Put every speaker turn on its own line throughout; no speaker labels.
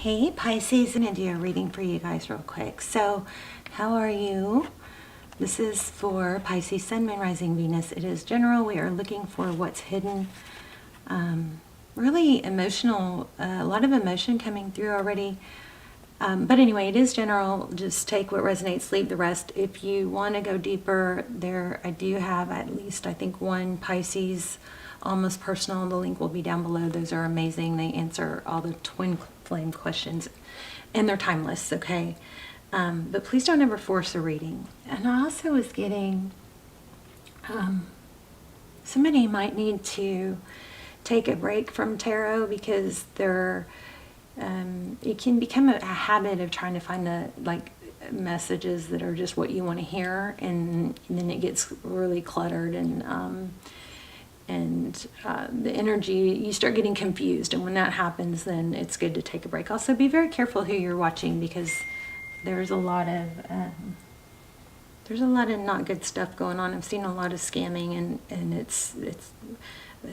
Hey Pisces, I'm going to do a reading for you guys real quick. So, how are you? This is for Pisces, Sun, Moon, Rising, Venus. It is general. We are looking for what's hidden. Really emotional, a lot of emotion coming through already. But anyway, it is general. Just take what resonates, leave the rest. If you want to go deeper, I do have at least, I think, one Pisces, almost personal. The link will be down below. Those are amazing. They answer all the twin flame questions, and they're timeless, okay? But please don't ever force a reading. And I also was getting, somebody might need to take a break from tarot because it can become a habit of trying to find the messages that are just what you want to hear, and then it gets really cluttered, and the energy, you start getting confused, and when that happens, then it's good to take a break. Also, be very careful who you're watching, because there's a lot of not good stuff going on. I've seen a lot of scamming, and it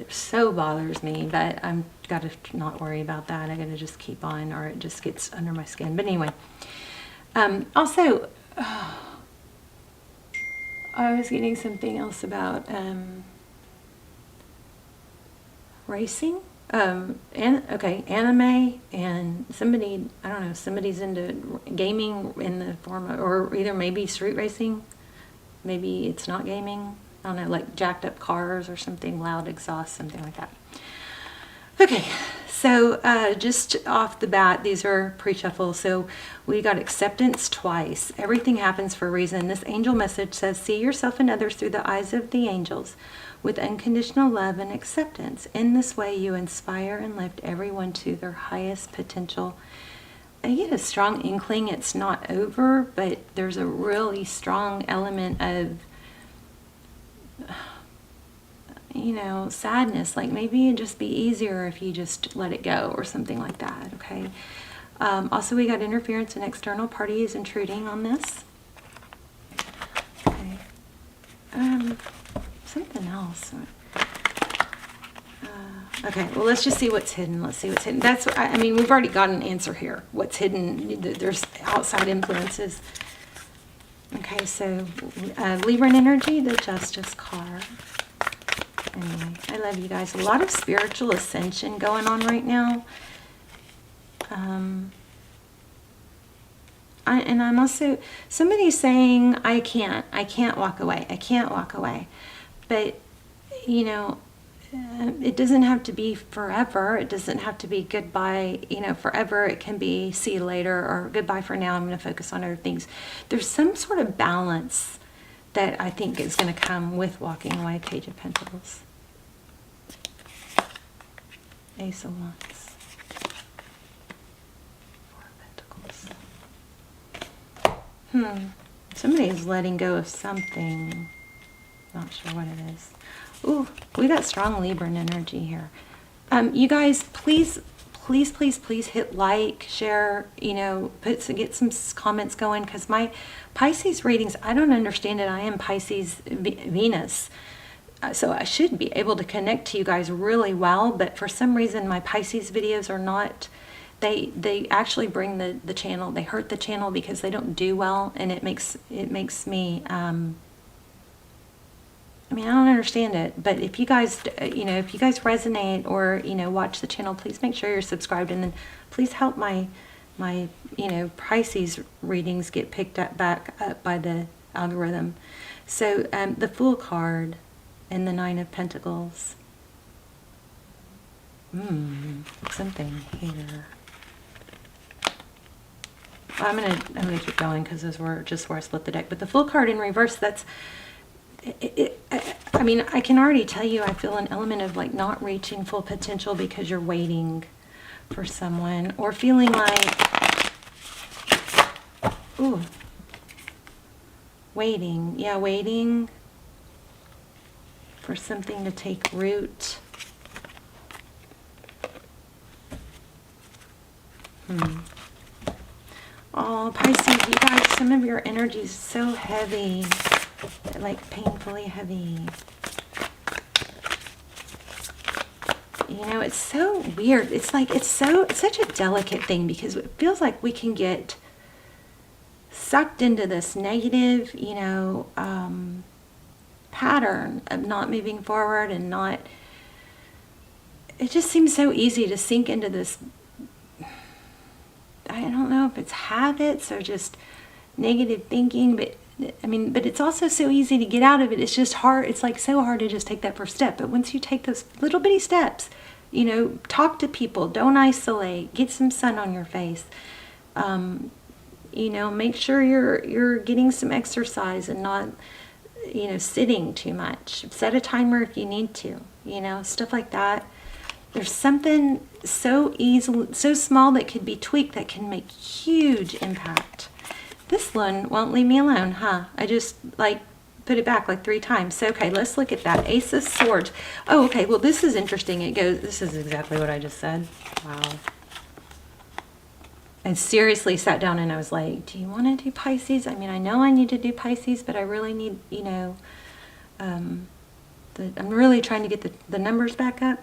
so bothers me, but I'm got to not worry about that. I got to just keep on, or it just gets under my skin. But anyway, also, I was getting something else about racing, anime, and somebody, I don't know, somebody's into gaming in the form of, or either maybe street racing, maybe it's not gaming, I don't know, like jacked up cars or something, loud exhaust, something like that. Okay, so just off the bat, these are pre-shuffle. So we got acceptance twice. Everything happens for a reason. This angel message says, see yourself and others through the eyes of the angels with unconditional love and acceptance. In this way, you inspire and lift everyone to their highest potential. I get a strong inkling it's not over, but there's a really strong element of, sadness. Like maybe it'd just be easier if you just let it go or something like that, okay? Also, we got interference and external parties intruding on this. Okay. Something else. Okay, well, let's just see what's hidden. Let's see what's hidden. That's, I mean, we've already got an answer here. What's hidden? There's outside influences. Okay, so Libran energy, the Justice card. Anyway, I love you guys. A lot of spiritual ascension going on right now. And I'm also, somebody's saying, I can't walk away. I can't walk away. But, it doesn't have to be forever. It doesn't have to be goodbye, forever. It can be see you later, or goodbye for now. I'm going to focus on other things. There's some sort of balance that I think is going to come with walking away. Page of Pentacles. Ace of Wands. Four of Pentacles. Somebody's letting go of something. Not sure what it is. Ooh, we got strong Libran energy here. You guys, please hit like, share, get some comments going, because my Pisces readings, I don't understand it. I am Pisces Venus, so I should be able to connect to you guys really well, but for some reason my Pisces videos are not, they actually bring the channel, they hurt the channel because they don't do well, and it makes me, I mean, I don't understand it, but if you guys, if you guys resonate or, watch the channel, please make sure you're subscribed, and then please help my Pisces readings get picked up back up by the algorithm. So, the Fool card and the Nine of Pentacles. Something here. I'm gonna keep going because those were just where I split the deck. But the Fool card in reverse, that's, I mean, I can already tell you I feel an element of not reaching full potential because you're waiting for someone, or feeling like, ooh, waiting for something to take root. Oh, Pisces, you guys, some of your energy is so heavy. Like painfully heavy. You know, it's so weird. It's like, it's such a delicate thing, because it feels like we can get sucked into this negative, you know, pattern of not moving forward and not, it just seems so easy to sink into this, I don't know if it's habits or just negative thinking, but I mean, but it's also so easy to get out of it. It's just hard. It's like so hard to just take that first step. But once you take those little bitty steps, you know, talk to people, don't isolate, get some sun on your face, you know, make sure you're getting some exercise and not, you know, sitting too much. Set a timer if you need to, you know, stuff like that. There's something so easy, so small that could be tweaked that can make huge impact. This one won't leave me alone, huh? I just like put it back like 3 times. So, okay, let's look at that. Ace of Swords. Oh, okay, well, this is interesting. It goes, this is exactly what I just said. Wow. I seriously sat down and I was like, do you want to do Pisces? I mean, I know I need to do Pisces, but I really need, you know, I'm really trying to get the numbers back up.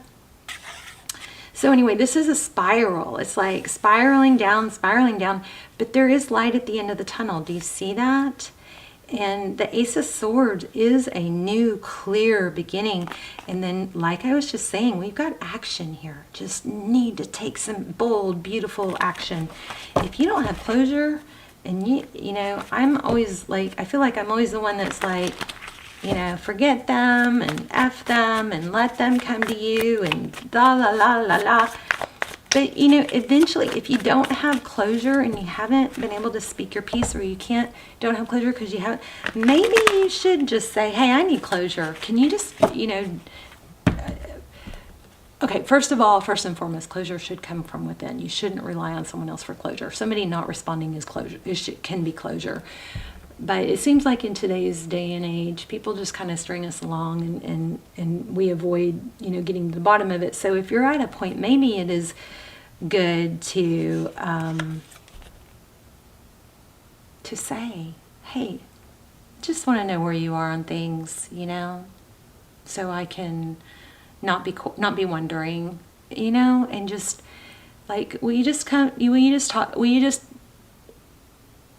So anyway, this is a spiral. It's like spiraling down, but there is light at the end of the tunnel. Do you see that? And the Ace of Swords is a new, clear beginning. And then, like I was just saying, we've got action here. Just need to take some bold, beautiful action. If you don't have closure, and you know, I'm always like, I feel like I'm always the one that's like, you know, forget them and F them and let them come to you and la la la la la. But, you know, eventually, if you don't have closure and you haven't been able to speak your piece, or you don't have closure because you haven't, maybe you should just say, hey, I need closure. Can you just, you know, okay, first of all, first and foremost, closure should come from within. You shouldn't rely on someone else for closure. Somebody not responding is closure. Can be closure. But it seems like in today's day and age, people just kind of string us along and we avoid, you know, getting to the bottom of it. So if you're at a point, maybe it is good to say, hey, just want to know where you are on things, you know, so I can not be wondering, you know, and just like, will you just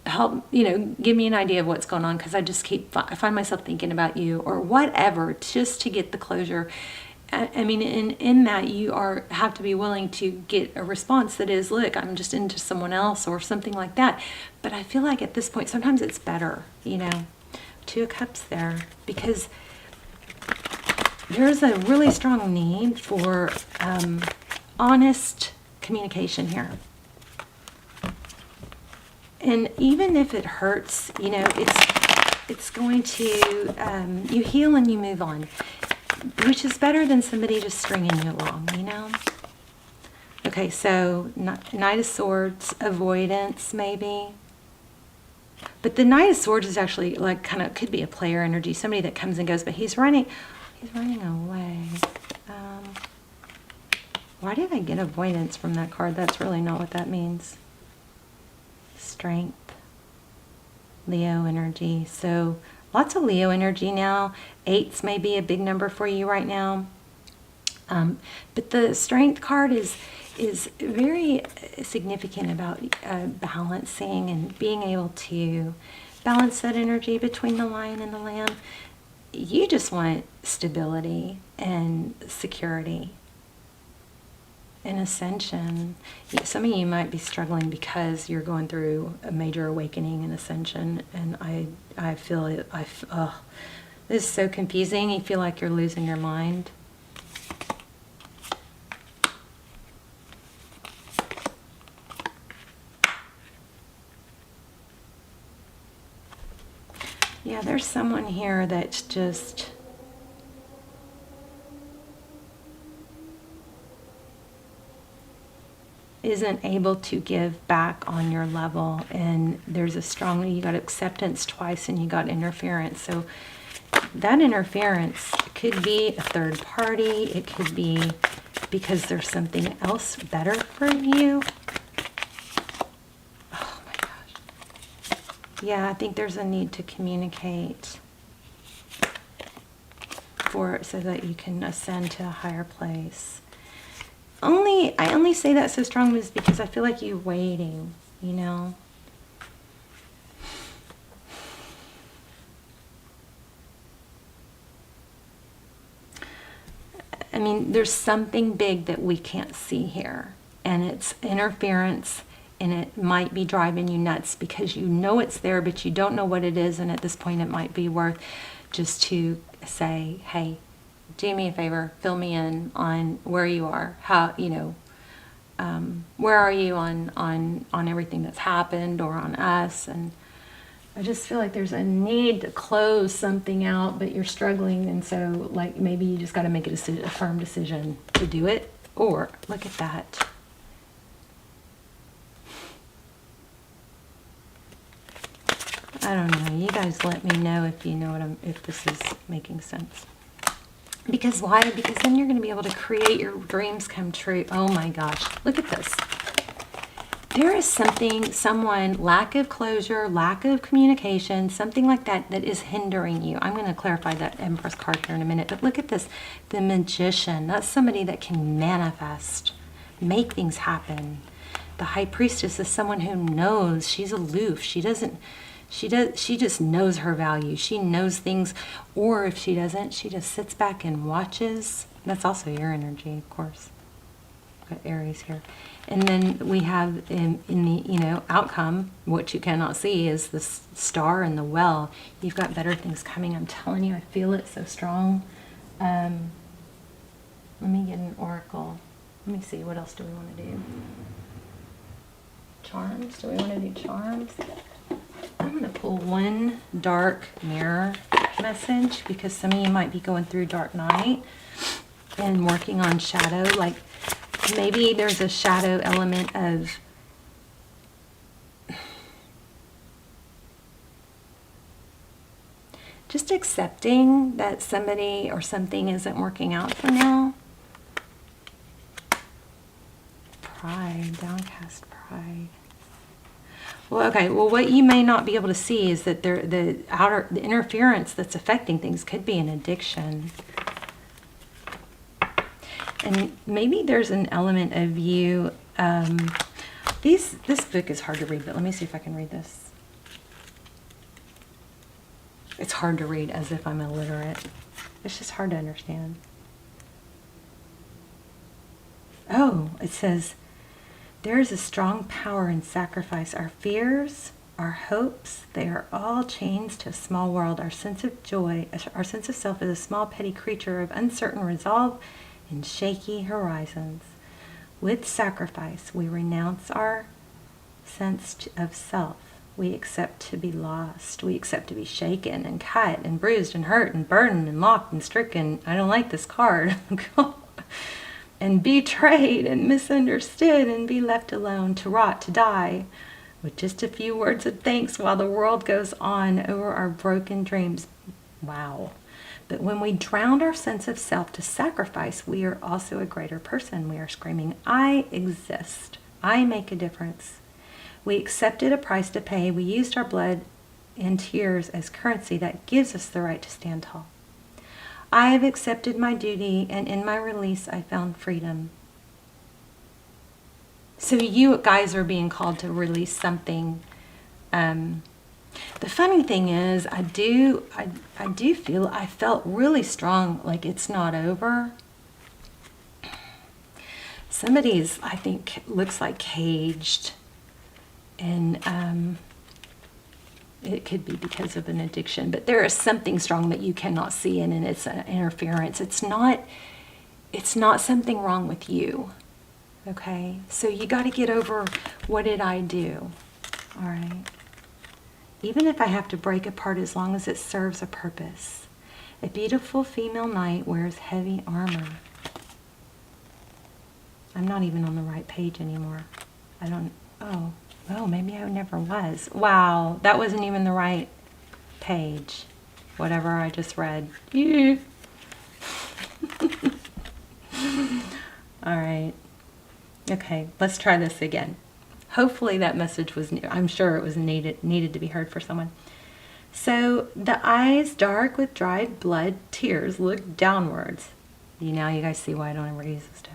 help, you know, give me an idea of what's going on, because I find myself thinking about you, or whatever, just to get the closure. I mean, in that you have to be willing to get a response that is, look, I'm just into someone else, or something like that. But I feel like at this point, sometimes it's better, you know, 2 of Cups there, because there's a really strong need for honest communication here. And even if it hurts, you know, it's going to, you heal and you move on, which is better than somebody just stringing you along, you know? Okay, so Knight of Swords, avoidance maybe. But the Knight of Swords is actually like kind of could be a player energy, somebody that comes and goes, but he's running away. Why did I get avoidance from that card? That's really not what that means. Strength, Leo energy. So lots of Leo energy now. 8s may be a big number for you right now. But the Strength card is very significant about balancing and being able to balance that energy between the Lion and the Lamb. You just want stability and security and ascension. Some of you might be struggling because you're going through a major awakening and ascension, and I feel it. This is so confusing. You feel like you're losing your mind. Yeah, there's someone here that's just isn't able to give back on your level, and there's you got acceptance twice and you got interference. So that interference could be a third party, it could be because there's something else better for you. Oh my gosh. Yeah, I think there's a need to communicate so that you can ascend to a higher place. I only say that so strong is because I feel like you're waiting, you know. I mean, there's something big that we can't see here, and it's interference, and it might be driving you nuts because you know it's there, but you don't know what it is, and at this point it might be worth just to say, hey, do me a favor, fill me in on where you are, how, you know, where are you on everything that's happened or on us. And I just feel like there's a need to close something out, but you're struggling, and so like maybe you just got to make a firm decision to do it. Or look at that. I don't know. You guys let me know if you know if this is making sense. Because why? Because then you're going to be able to create your dreams come true. Oh my gosh. Look at this. There is someone, lack of closure, lack of communication, something like that, that is hindering you. I'm going to clarify that Empress card here in a minute. But look at this. The Magician. That's somebody that can manifest, make things happen. The High Priestess is someone who knows. She's aloof. She just knows her value. She knows things, or if she doesn't, she just sits back and watches. That's also your energy, of course. Got Aries here. And then we have in the, you know, outcome, what you cannot see is the Star and the Well. You've got better things coming. I'm telling you, I feel it so strong. Let me get an oracle. Let me see, what else do we want to do? Charms? Do we want to do charms? I'm going to pull one dark mirror message because some of you might be going through dark night and working on shadow. Like maybe there's a shadow element of just accepting that somebody or something isn't working out for now. Pride, downcast pride. Well, okay. Well, what you may not be able to see is that the interference that's affecting things could be an addiction, and maybe there's an element of you. This book is hard to read, but let me see if I can read this. It's hard to read as if I'm illiterate. It's just hard to understand. Oh, it says, there is a strong power in sacrifice. Our fears, our hopes, they are all chains to a small world. Our sense of joy, our sense of self is a small petty creature of uncertain resolve and shaky horizons. With sacrifice, we renounce our sense of self. We accept to be lost. We accept to be shaken and cut and bruised and hurt and burdened and locked and stricken. I don't like this card. And betrayed and misunderstood and be left alone to rot, to die, with just a few words of thanks while the world goes on over our broken dreams. Wow. But when we drown our sense of self to sacrifice, we are also a greater person. We are screaming, I exist. I make a difference. We accepted a price to pay. We used our blood and tears as currency that gives us the right to stand tall. I have accepted my duty, and in my release, I found freedom. So you guys are being called to release something. The funny thing is, I felt really strong, like it's not over. Somebody's, I think, looks like caged, and it could be because of an addiction, but there is something strong that you cannot see, and it's an interference. It's not something wrong with you. Okay? So you got to get over, what did I do? All right? Even if I have to break apart, as long as it serves a purpose. A beautiful female knight wears heavy armor. I'm not even on the right page anymore. Oh, maybe I never was. Wow, that wasn't even the right page. Whatever I just read. All right. Okay, let's try this again. Hopefully that message was, I'm sure it was needed to be heard for someone. So the eyes, dark with dried blood, tears, look downwards. Now you guys see why I don't ever use this deck.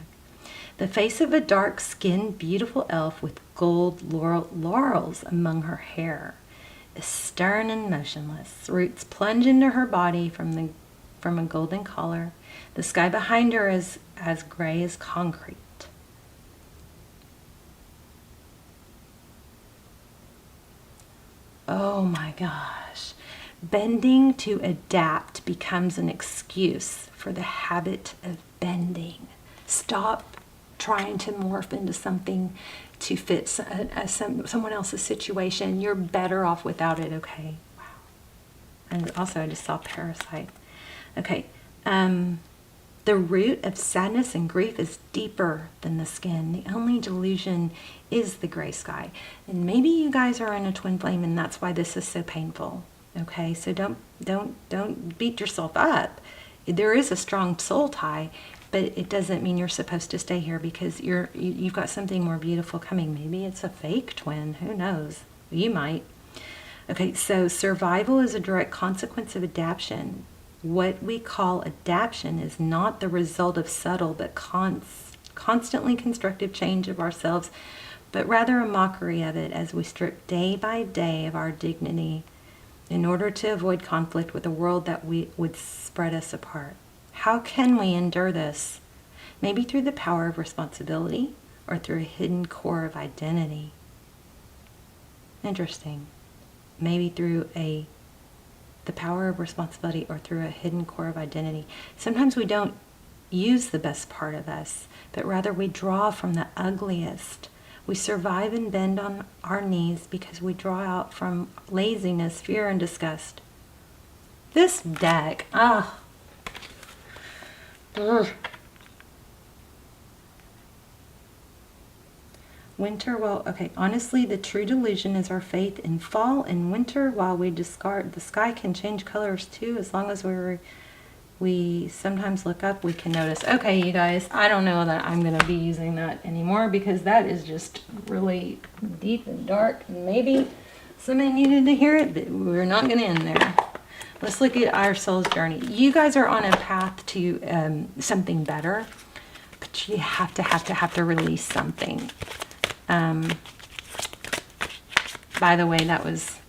The face of a dark-skinned, beautiful elf with gold laurels among her hair is stern and motionless. Roots plunge into her body from a golden collar. The sky behind her is as gray as concrete. Oh my gosh. Bending to adapt becomes an excuse for the habit of bending. Stop trying to morph into something to fit someone else's situation. You're better off without it, okay? Wow. And also I just saw parasite. Okay. The root of sadness and grief is deeper than the skin. The only delusion is the gray sky. And maybe you guys are in a twin flame and that's why this is so painful. Okay, so don't beat yourself up. There is a strong soul tie, but it doesn't mean you're supposed to stay here because you've got something more beautiful coming. Maybe it's a fake twin, who knows? You might. Okay, so survival is a direct consequence of adaptation. What we call adaptation is not the result of subtle but constantly constructive change of ourselves, but rather a mockery of it as we strip day by day of our dignity in order to avoid conflict with a world that would spread us apart. How can we endure this? Maybe through the power of responsibility or through a hidden core of identity. Interesting. Maybe through the power of responsibility or through a hidden core of identity. Sometimes we don't use the best part of us, but rather we draw from the ugliest. We survive and bend on our knees because we draw out from laziness, fear, and disgust. This deck, winter, well, okay, honestly, the true delusion is our faith in fall and winter while we discard. The sky can change colors too, as long as we sometimes look up, we can notice. Okay, you guys, I don't know that I'm going to be using that anymore because that is just really deep and dark. And maybe somebody needed to hear it, but we're not going to end there. Let's look at our soul's journey. You guys are on a path to something better, but you have to release something. By the way, that was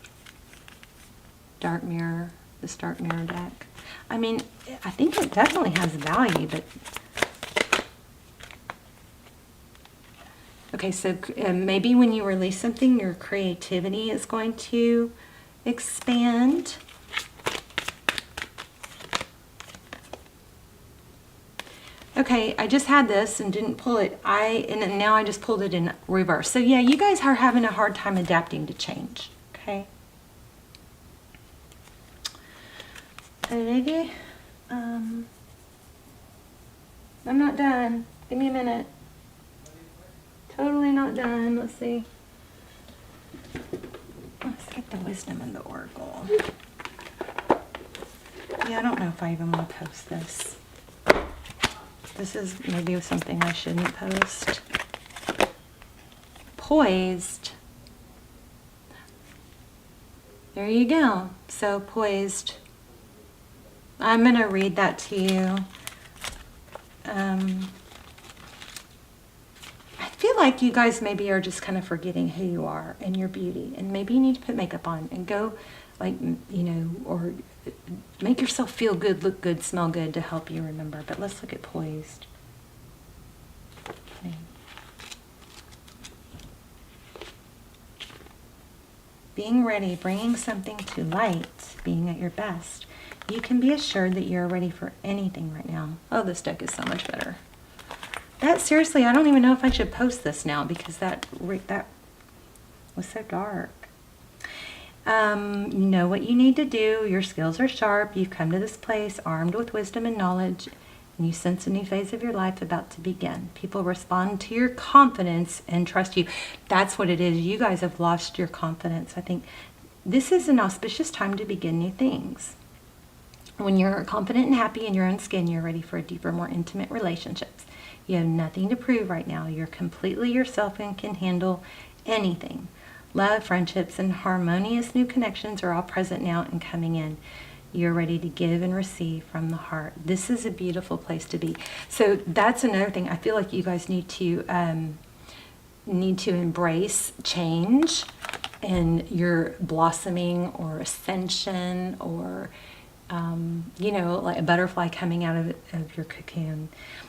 Dark Mirror, this Dark Mirror deck. I mean, I think it definitely has value, but... Okay, so maybe when you release something, your creativity is going to expand. Okay, I just had this and didn't pull it. And now I just pulled it in reverse. So yeah, you guys are having a hard time adapting to change. Okay. I'm not done. Give me a minute. Totally not done. Let's see. Let's get the wisdom and the oracle. Yeah, I don't know if I even want to post this. This is maybe something I shouldn't post. Poised. There you go. So poised. I'm going to read that to you. I feel like you guys maybe are just kind of forgetting who you are and your beauty. And maybe you need to put makeup on and go, like, you know, or make yourself feel good, look good, smell good to help you remember. But let's look at poised. Okay. Being ready, bringing something to light, being at your best. You can be assured that you're ready for anything right now. Oh, this deck is so much better. That, seriously, I don't even know if I should post this now because that was so dark. You know what you need to do. Your skills are sharp. You've come to this place armed with wisdom and knowledge, and you sense a new phase of your life about to begin. People respond to your confidence and trust you. That's what it is. You guys have lost your confidence. I think this is an auspicious time to begin new things. When you're confident and happy in your own skin, you're ready for deeper, more intimate relationships. You have nothing to prove right now. You're completely yourself and can handle anything. Love, friendships, and harmonious new connections are all present now and coming in. You're ready to give and receive from the heart. This is a beautiful place to be. So that's another thing. I feel like you guys need to embrace change in your blossoming or ascension, or you know, like a butterfly coming out of your cocoon.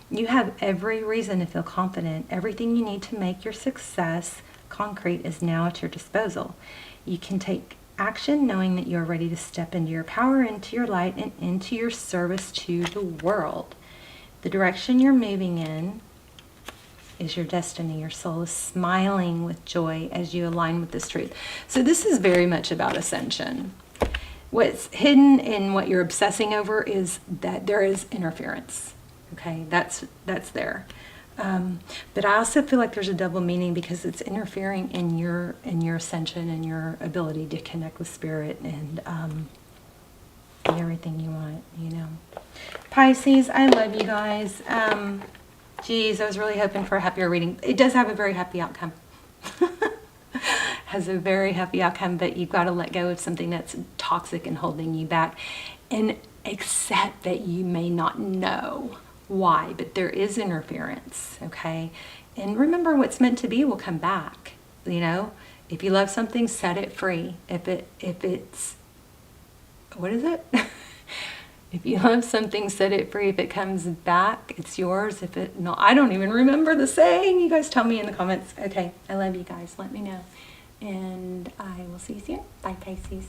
You have every reason to feel confident. Everything you need to make your success concrete is now at your disposal. You can take action knowing that you're ready to step into your power, into your light, and into your service to the world. The direction you're moving in is your destiny. Your soul is smiling with joy as you align with this truth. So this is very much about ascension. What's hidden in what you're obsessing over is that there is interference. Okay, that's there. But I also feel like there's a double meaning, because it's interfering in your ascension and your ability to connect with spirit and everything you want, you know. Pisces, I love you guys. Geez, I was really hoping for a happier reading. It does have a very happy outcome. Has a very happy outcome, but you've got to let go of something that's toxic and holding you back, and accept that you may not know why, but there is interference, okay? And remember, what's meant to be will come back, you know? If you love something, set it free. If it's, what is it? If you love something, set it free. If it comes back, it's yours. If it, no, I don't even remember the saying. You guys tell me in the comments. Okay, I love you guys. Let me know. And I will see you soon. Bye, Pisces.